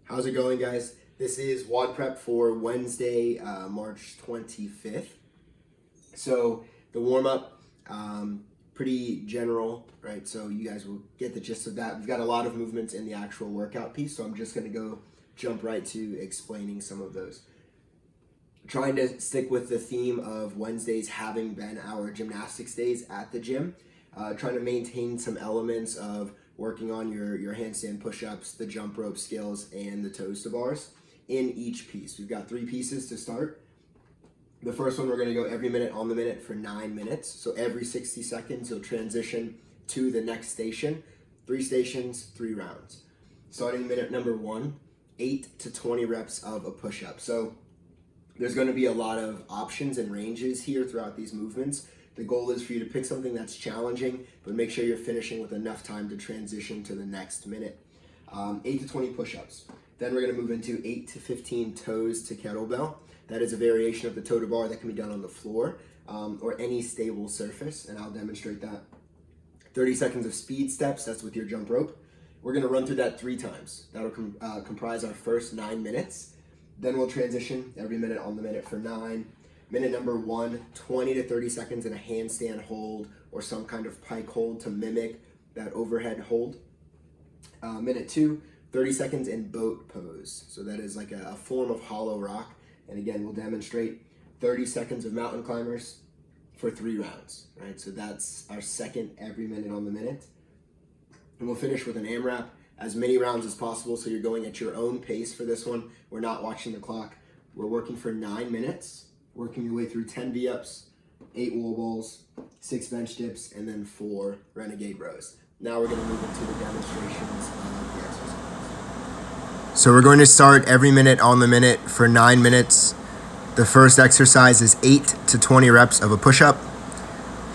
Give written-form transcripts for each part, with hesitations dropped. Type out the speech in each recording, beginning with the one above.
How's it going, guys? This is WOD Prep for Wednesday, March 25th. So the warm-up, pretty general, right? So you guys will get the gist of that. We've got a lot of movements in the actual workout piece, so I'm just going to jump right to explaining some of those. Trying to stick with the theme of Wednesdays having been our gymnastics days at the gym. Trying to maintain some elements of working on your handstand push-ups, the jump rope skills, and the toes to bars in each piece. We've got 3 pieces to start. The first one, we're going to go every minute on the minute for 9 minutes. So every 60 seconds, you'll transition to the next station. 3 stations, 3 rounds. Starting minute number 1, 8 to 20 reps of a push-up. So there's going to be a lot of options and ranges here throughout these movements. The goal is for you to pick something that's challenging, but make sure you're finishing with enough time to transition to the next minute. 8 to 20 push-ups. Then we're going to move into 8 to 15 toes to kettlebell. That is a variation of the toe to bar that can be done on the floor or any stable surface, and I'll demonstrate that. 30 seconds of speed steps, that's with your jump rope. We're going to run through that 3 times. That'll comprise our first 9 minutes. Then we'll transition every minute on the minute for 9. Minute number 1, 20 to 30 seconds in a handstand hold or some kind of pike hold to mimic that overhead hold. Minute 2, 30 seconds in boat pose. So that is like a form of hollow rock. And again, we'll demonstrate 30 seconds of mountain climbers for 3 rounds, right? So that's our second every minute on the minute. And we'll finish with an AMRAP, as many rounds as possible. So you're going at your own pace for this one. We're not watching the clock. We're working for 9 minutes. Working your way through 10 V-ups, 8 wall balls, 6 bench dips, and then 4 renegade rows. Now we're going to move into the demonstrations of the exercise. So we're going to start every minute on the minute for 9 minutes. The first exercise is 8 to 20 reps of a push-up.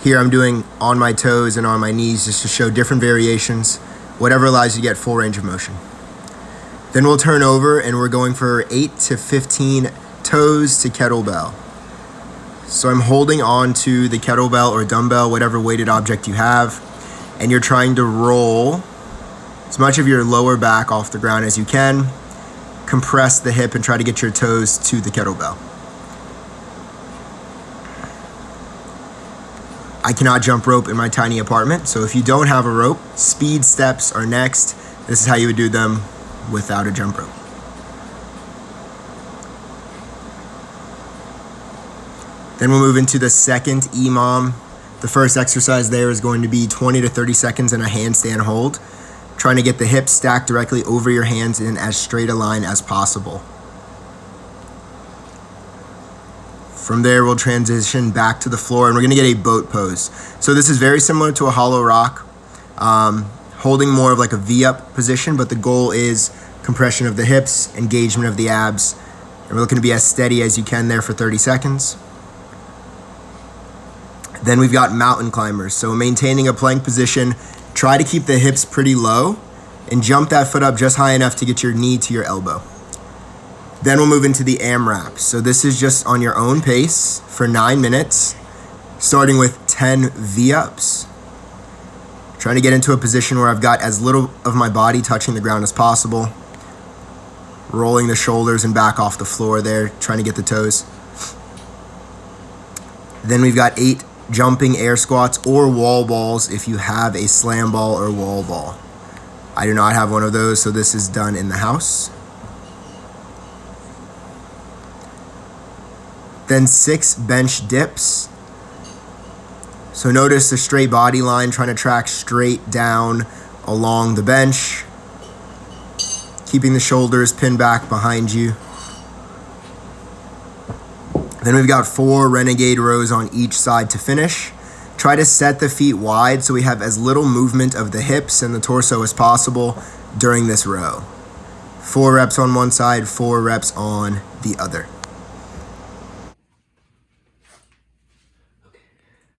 Here I'm doing on my toes and on my knees just to show different variations, whatever allows you to get full range of motion. Then we'll turn over and we're going for 8 to 15 toes to kettlebell. So I'm holding on to the kettlebell or dumbbell, whatever weighted object you have, and you're trying to roll as much of your lower back off the ground as you can. Compress the hip and try to get your toes to the kettlebell. I cannot jump rope in my tiny apartment, so if you don't have a rope, speed steps are next. This is how you would do them without a jump rope. Then we'll move into the second EMOM. The first exercise there is going to be 20 to 30 seconds in a handstand hold, trying to get the hips stacked directly over your hands in as straight a line as possible. From there, we'll transition back to the floor, and we're going to get a boat pose. So this is very similar to a hollow rock, holding more of like a V-up position, but the goal is compression of the hips, engagement of the abs, and we're looking to be as steady as you can there for 30 seconds. Then we've got mountain climbers. So maintaining a plank position, try to keep the hips pretty low and jump that foot up just high enough to get your knee to your elbow. Then we'll move into the AMRAP. So this is just on your own pace for 9 minutes, starting with 10 V-ups. Trying to get into a position where I've got as little of my body touching the ground as possible. Rolling the shoulders and back off the floor there, trying to get the toes. Then we've got 8 jumping air squats or wall balls if you have a slam ball or wall ball. I do not have one of those, so this is done in the house. Then 6 bench dips. So notice the straight body line, trying to track straight down along the bench, keeping the shoulders pinned back behind you. Then we've got 4 renegade rows on each side to finish. Try to set the feet wide so we have as little movement of the hips and the torso as possible during this row. 4 reps on one side, 4 reps on the other.